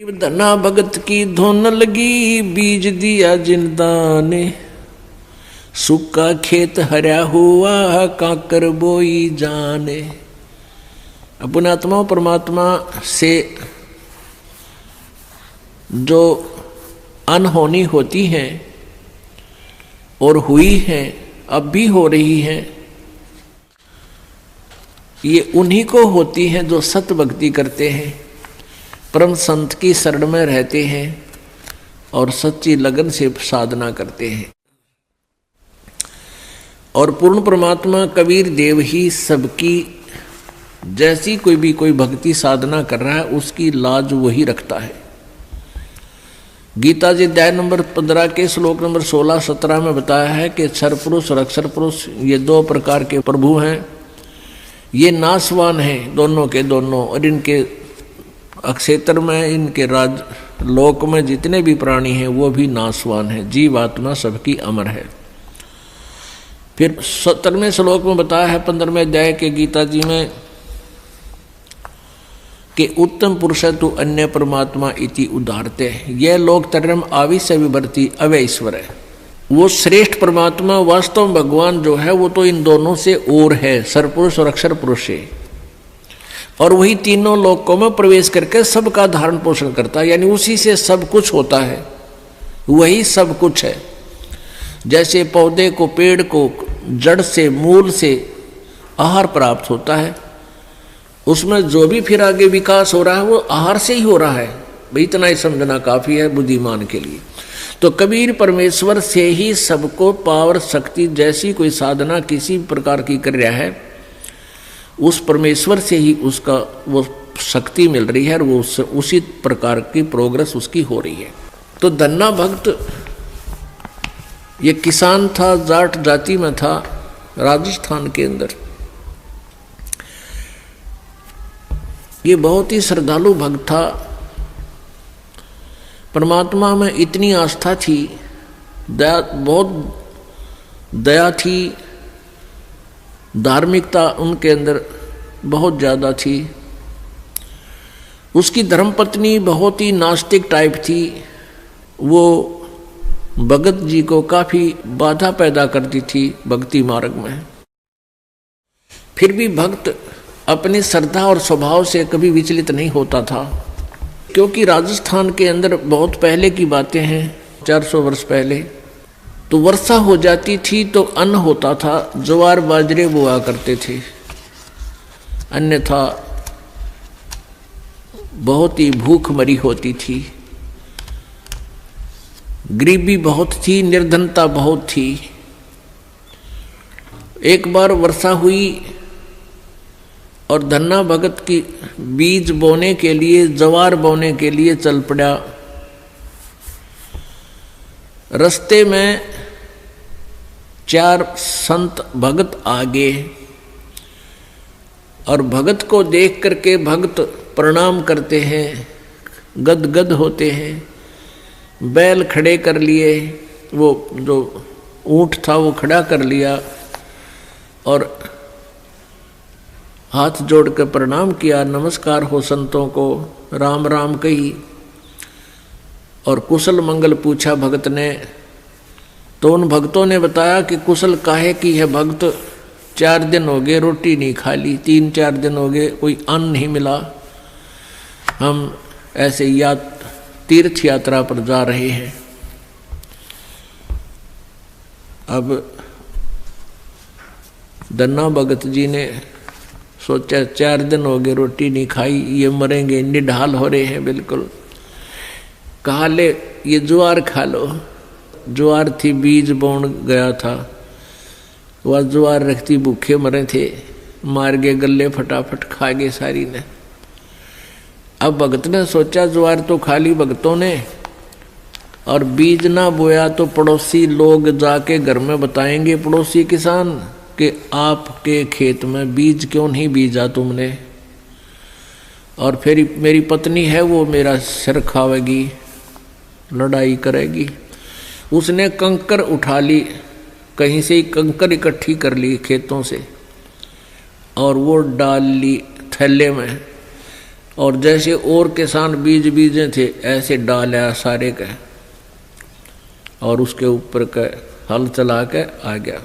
धना भगत की धुन लगी, बीज दिया जिंदा ने। सूखा खेत हरा हुआ, काकर बोई जाने। अपने आत्मा परमात्मा से जो अनहोनी होती है और हुई है, अब भी हो रही है, ये उन्हीं को होती है जो सत भक्ति करते हैं, परम संत की शरण में रहते हैं और सच्ची लगन से साधना करते हैं। और पूर्ण परमात्मा कबीर देव ही सबकी जैसी कोई भक्ति साधना कर रहा है उसकी लाज वही रखता है। गीता जी अध्याय नंबर 15 के श्लोक नंबर 16-17 में बताया है कि क्षर पुरुष और अक्षर पुरुष ये दो प्रकार के प्रभु हैं, ये नाशवान हैं दोनों के दोनों, और इनके अक्षेत्र में, इनके राज लोक में जितने भी प्राणी हैं वो भी नाशवान हैं, जीव आत्मा सबकी अमर है। फिर 17वें श्लोक में बताया है 15वें अध्याय के गीता जी में कि उत्तम पुरुष तु अन्य परमात्मा इति उदाहरते। यह लोक तरम आविश्य विभर्ति अव्यय ईश्वर है। वो श्रेष्ठ परमात्मा वास्तव में भगवान जो है वो तो इन दोनों से और है, सरपुरुष और अक्षर पुरुष है, और वही तीनों लोकों में प्रवेश करके सबका धारण पोषण करता है, यानी उसी से सब कुछ होता है, वही सब कुछ है। जैसे पौधे को, पेड़ को जड़ से, मूल से आहार प्राप्त होता है, उसमें जो भी फिर आगे विकास हो रहा है वो आहार से ही हो रहा है। भाई इतना ही समझना काफी है बुद्धिमान के लिए। तो कबीर परमेश्वर से ही सबको पावर शक्ति जैसी कोई साधना किसी प्रकार की कर रहा है, उस परमेश्वर से ही उसका वो शक्ति मिल रही है और वो उसी प्रकार की प्रोग्रेस उसकी हो रही है। तो धन्ना भक्त ये किसान था, जाट जाति में था, राजस्थान के अंदर। ये बहुत ही श्रद्धालु भक्त था, परमात्मा में इतनी आस्था थी, दया, बहुत दया थी, धार्मिकता उनके अंदर बहुत ज़्यादा थी। उसकी धर्मपत्नी बहुत ही नास्तिक टाइप थी, वो भगत जी को काफ़ी बाधा पैदा करती थी भक्ति मार्ग में। फिर भी भक्त अपनी श्रद्धा और स्वभाव से कभी विचलित नहीं होता था, क्योंकि राजस्थान के अंदर बहुत पहले की बातें हैं, 400 वर्ष पहले, तो वर्षा हो जाती थी तो अन्न होता था, ज्वार बाजरे बोआ करते थे, अन्यथा बहुत ही भूखमरी होती थी, गरीबी बहुत थी, निर्धनता बहुत थी। एक बार वर्षा हुई और धन्ना भगत की बीज बोने के लिए, ज्वार बोने के लिए चल पड़ा। रास्ते में 4 संत भगत आ गए और भगत को देख करके भगत प्रणाम करते हैं, गदगद होते हैं, बैल खड़े कर लिए, वो जो ऊंट था वो खड़ा कर लिया और हाथ जोड़कर प्रणाम किया, नमस्कार हो संतों को, राम राम कही और कुशल मंगल पूछा भगत ने। तो उन भक्तों ने बताया कि कुशल काहे की है भक्त, 4 दिन हो गए रोटी नहीं खा ली, 3-4 दिन हो गए कोई अन्न नहीं मिला, हम ऐसे तीर्थ यात्रा पर जा रहे हैं। अब धन्ना भगत जी ने सोचा 4 दिन हो गए रोटी नहीं खाई, ये मरेंगे, निढाल हो रहे हैं बिल्कुल। कहा ले ये ज्वार खा लो। ज्वार थी, बीज बोन गया था, वह ज्वार रखती, भूखे मरे थे, मार गए गले, फटाफट खा गए सारी ने। अब भगत ने सोचा ज्वार तो खा ली भगतों ने और बीज ना बोया तो पड़ोसी लोग जाके घर में बताएंगे, पड़ोसी किसान, कि आपके खेत में बीज क्यों नहीं बीजा तुमने, और फिर मेरी पत्नी है वो मेरा सिर खावेगी, लड़ाई करेगी। उसने कंकर उठा ली, कहीं से ही कंकर इकट्ठी कर ली खेतों से और वो डाल ली थैले में और जैसे और किसान बीज बीजे थे ऐसे डाला सारे का और उसके ऊपर का हल चला के आ गया।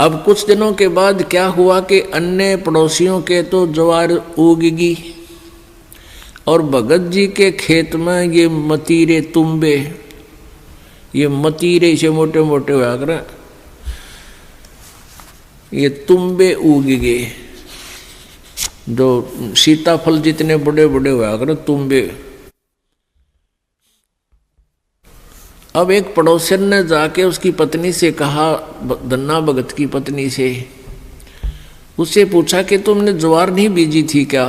अब कुछ दिनों के बाद क्या हुआ कि अन्य पड़ोसियों के तो ज्वार उगगी और भगत जी के खेत में ये मतीरे तुम्बे, ये मतीरे से मोटे मोटे हुआ कर ये तुम्बे उग गए, जो सीताफल जितने बड़े बड़े हुआ कर तुम्बे। अब एक पड़ोसन ने जाके उसकी पत्नी से कहा, धन्ना भगत की पत्नी से, उससे पूछा कि तुमने ज्वार नहीं बीजी थी क्या?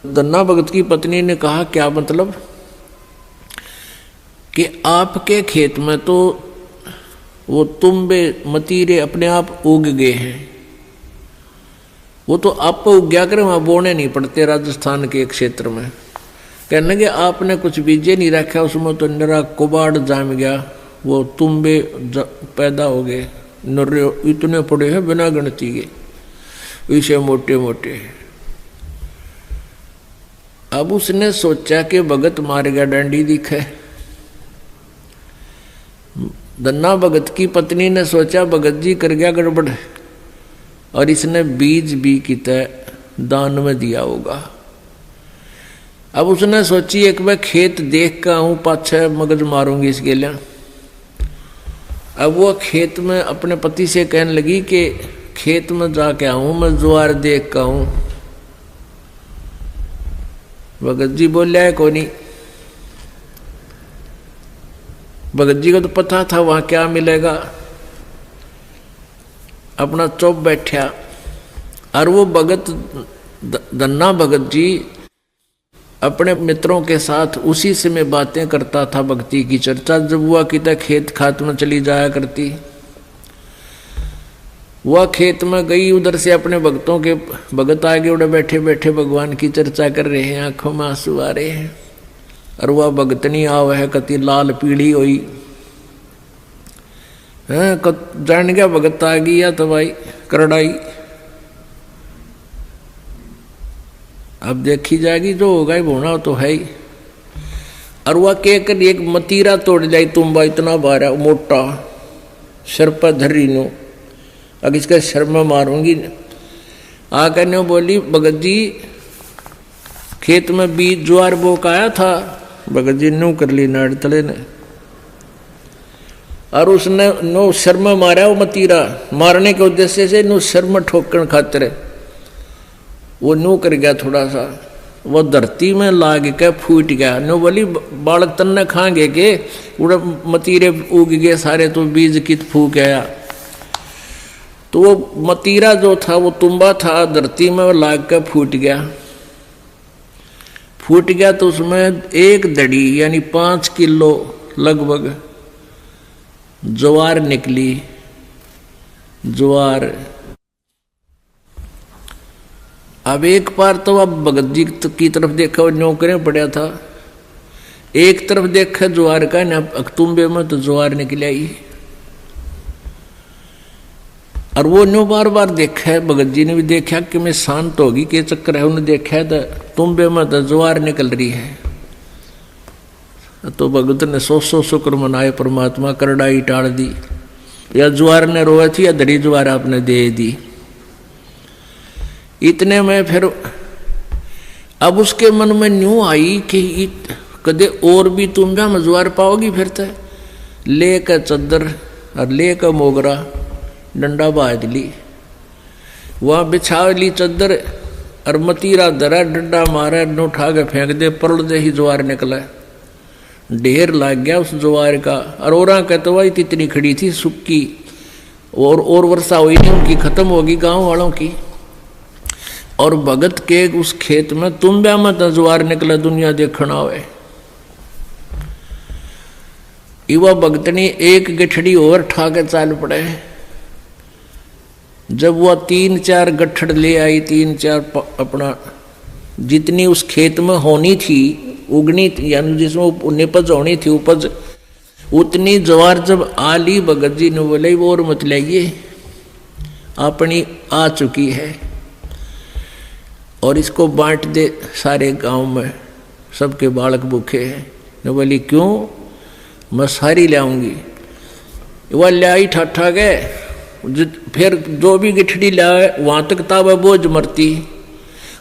धन्ना भगत की पत्नी ने कहा, क्या मतलब? कि आपके खेत में तो वो तुम्बे मतीरे अपने आप उग गए हैं, वो तो आप उग गया करे, वहां बोने नहीं पड़ते राजस्थान के एक क्षेत्र में। कहने लगे आपने कुछ बीजे नहीं रखा, उसमें तो निरा कुबाड़ जाम गया, वो तुम्बे पैदा हो गए, इतने पड़े हैं बिना गिनती के, इसे मोटे मोटे। अब उसने सोचा कि भगत मार गया डंडी दिखे। धन्ना भगत की पत्नी ने सोचा भगत जी कर गया गड़बड़ और इसने बीज भी कितने दान में दिया होगा। अब उसने सोची एक मैं खेत देख कर आऊं, पाछे मगज मारूंगी इसके लिए। अब वो खेत में अपने पति से कहने लगी कि खेत में जाके आऊं, मैं ज्वार देख कर आऊं। भगत जी बोलिया है को नहीं। भगत जी को तो पता था वहां क्या मिलेगा, अपना चुप बैठा। और वो भगत धन्ना भगत जी अपने मित्रों के साथ उसी से में बातें करता था, भक्ति की चर्चा जब हुआ कि खेत खात में चली जाया करती। वह खेत में गई, उधर से अपने भक्तों के भगत आगे उड़े बैठे बैठे भगवान की चर्चा कर रहे हैं, आंखों में आंसू आ रहे हैं। और वह भगतनी आव है कति लाल पीड़ी हुई है, जान गया भगत आ गई या तो भाई करड़ाई। अब देखी जाएगी, जो होगा ही होना तो है ही। और वह कहकर एक मतीरा तोड़ जाई, तुम्बा इतना बारा मोटा सिर पर धरी नो, अब इसका सिर में मारूंगी। आकर ने बोली भगत जी खेत में बीज ज्वार बोक आया था। भगत जी नो कर ली नाड़ तले ने, और उसने नो सिर में मारा। वो मतीरा मारने के उद्देश्य से नो सिर में ठोकन खातिर वो नो कर गया थोड़ा सा, वो धरती में लाग के फूट गया। नो बोली बालक तन्ने खाएंगे के उड़ा मतीरे उग गए सारे, तो बीज कित फूक आया। तो वो मतीरा जो था वो तुम्बा था, धरती में लाग के फूट गया। फूट गया तो उसमें एक दड़ी यानी 5 किलो लगभग ज्वार निकली। ज्वार अब एक बार तो अब भगत जी की तरफ देखा, वो नौकरें पड़ा था, एक तरफ देखा ज्वार का न अक्तुम्बे में तो ज्वार निकल आई। और वो न्यू बार बार देखा है, भगत जी ने भी देखा कि मैं शांत होगी के चक्कर है, उन्हें देखा तो तुम्बे में तो ज्वार निकल रही है। तो भगत ने 100 शुक्र मनाए, परमात्मा करड़ाई टाल दी, या ज्वार ने रोए थी या दड़ी ज्वार आपने दे दी। इतने में फिर अब उसके मन में न्यू आई कि कदे और भी तुम भी मजुआर पाओगी। फिर तो ले कर चद्दर और ले कर मोगरा डंडा बांध ली, वहाँ बिछा ली चद्दर और मतीरा धरा, डंडा मारा, उठा के फेंक दे, परल दे ही ज्वार निकला। ढेर लग गया उस ज्वार का। और औरा कहते वही इतनी खड़ी थी सुक्की, और वर्षा हुई नहीं, उनकी खत्म होगी गांव वालों की। और भगत के उस खेत में तुम्बे में तो ज्वार निकला, दुनिया देखना हुए। युवा भगतनी एक गठड़ी और ठा के चाल पड़े। जब वह 3-4 गठड़ ले आई, 3-4 अपना जितनी उस खेत में होनी थी उगनी थी, यानी जिसमें निपज होनी थी उपज, उतनी ज्वार जब आली भगत जी ने बोले वो और मत लाइए, अपनी आ चुकी है। और इसको बांट दे सारे गांव में, सबके बालक भूखे हैं। ने बोली क्यों, मैं सारी ले आऊँगी। वह ले आई ठाठा गए, फिर जो भी गिठड़ी लाए वहाँ तक ताबा बोझ मरती,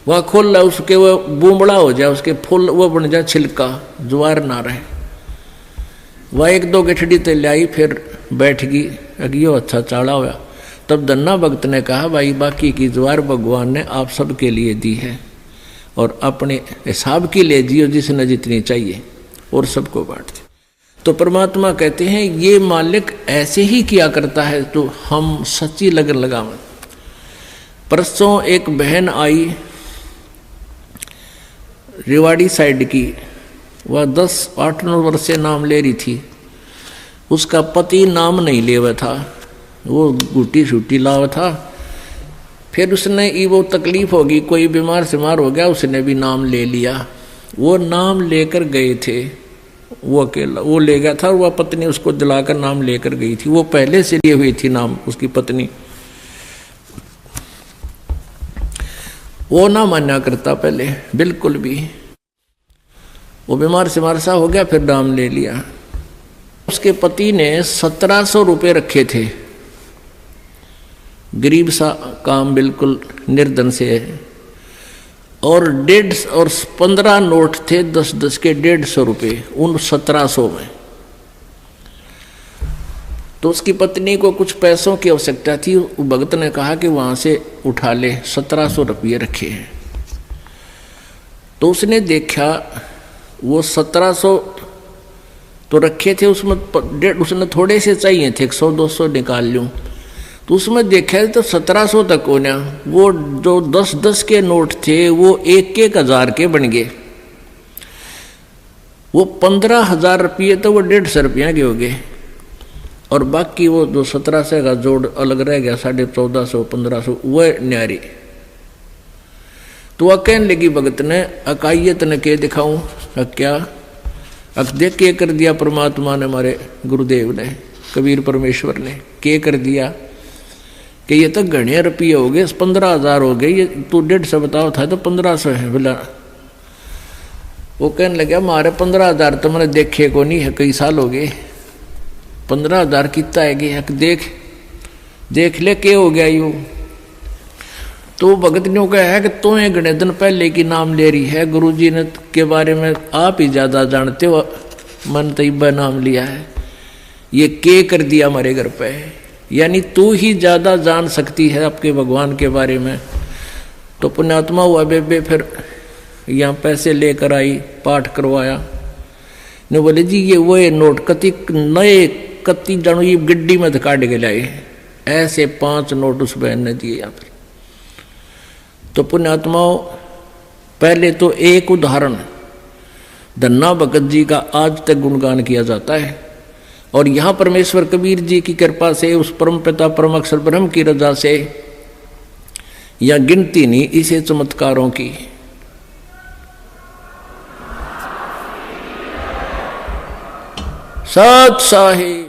वहाँ खोल ला उसके वो बूमड़ा हो जाए, उसके फूल वो बन जाए छिलका, ज्वार ना रहे। वह एक दो गिठड़ी तो लाई, फिर बैठ गई, अगियो अच्छा चाड़ा हुआ। तब धन्ना भक्त ने कहा भाई बाकी की ज्वार भगवान ने आप सबके लिए दी है और अपने हिसाब की ले जियो जिसने जितनी चाहिए और सबको बांट दे। तो परमात्मा कहते हैं ये मालिक ऐसे ही किया करता है तो हम सच्ची लगन लगावें। परसों एक बहन आई रेवाड़ी साइड की, वह 10-8-9 वर्ष से नाम ले रही थी। उसका पति नाम नहीं ले हुआ था, वो गुटी छुट्टी लावा था। फिर उसने वो तकलीफ होगी, कोई बीमार सिमार हो गया, उसने भी नाम ले लिया। वो नाम लेकर गए थे, वो अकेला वो ले गया था और वह पत्नी उसको दिलाकर नाम लेकर गई थी। वो पहले से लिए हुई थी नाम उसकी पत्नी। वो ना माना करता पहले बिल्कुल भी, वो बीमार सिमार सा हो गया, फिर नाम ले लिया। उसके पति ने 1700 रुपये रखे थे, गरीब सा काम, बिल्कुल निर्धन से है। और 15 नोट थे 10-10 के 150 रुपये उन 1700 में। तो उसकी पत्नी को कुछ पैसों की आवश्यकता थी, भगत ने कहा कि वहां से उठा ले, 1700 रुपये रखे हैं। तो उसने देखा वो 1700 तो रखे थे, उसमें उसने थोड़े से चाहिए थे, 100-200 निकाल लूँ। तो उसमें देखा तो 1700 तक होना, वो जो 10-10 के नोट थे वो 1-1 हजार के बन गए। वो 15,000 रुपये तो वो 150 रुपया के हो गए, और बाकी वो जो 1700 का जोड़ अलग रह गया, 1450-1500 वह न्यारी। तो वह कहने लगी भगत ने, अकाइयत ने के दिखाऊं, क्या अक देख के कर दिया परमात्मा ने, हमारे गुरुदेव ने, कबीर परमेश्वर ने के कर दिया कि ये तो घने रुपये हो गए, 15,000 हो गए, ये तू 150 बताओ था तो 1500 है बोला। वो कहने लगा मारे 15,000 तो मैंने देखे को नहीं है, कई साल हो गए, 15,000 कितना है कि देख ले के हो गया यूँ। तो भगत ने कहा है कि तुम्हें घने दिन पहले की नाम ले रही है, गुरुजी ने के बारे में आप ही ज़्यादा जानते हो, मन तैयबा नाम लिया है, ये के कर दिया हमारे घर पे, यानी तू ही ज़्यादा जान सकती है आपके भगवान के बारे में। तो पुण्यात्मा हुआ बेबे, फिर यहाँ पैसे लेकर आई, पाठ करवाया। ने बोले जी ये वो नोट कति नए कति जानो ये गड्डी में काट के लाए, ऐसे 5 नोट उस बहन ने दिए यहाँ पर। तो पुण्यात्माओं पहले तो एक उदाहरण धन्ना भगत जी का आज तक गुणगान किया जाता है, और यहाँ परमेश्वर कबीर जी की कृपा से, उस परम पिता परम अक्षर ब्रह्म की रजा से, या गिनती नहीं इसे चमत्कारों की। सत साहिब।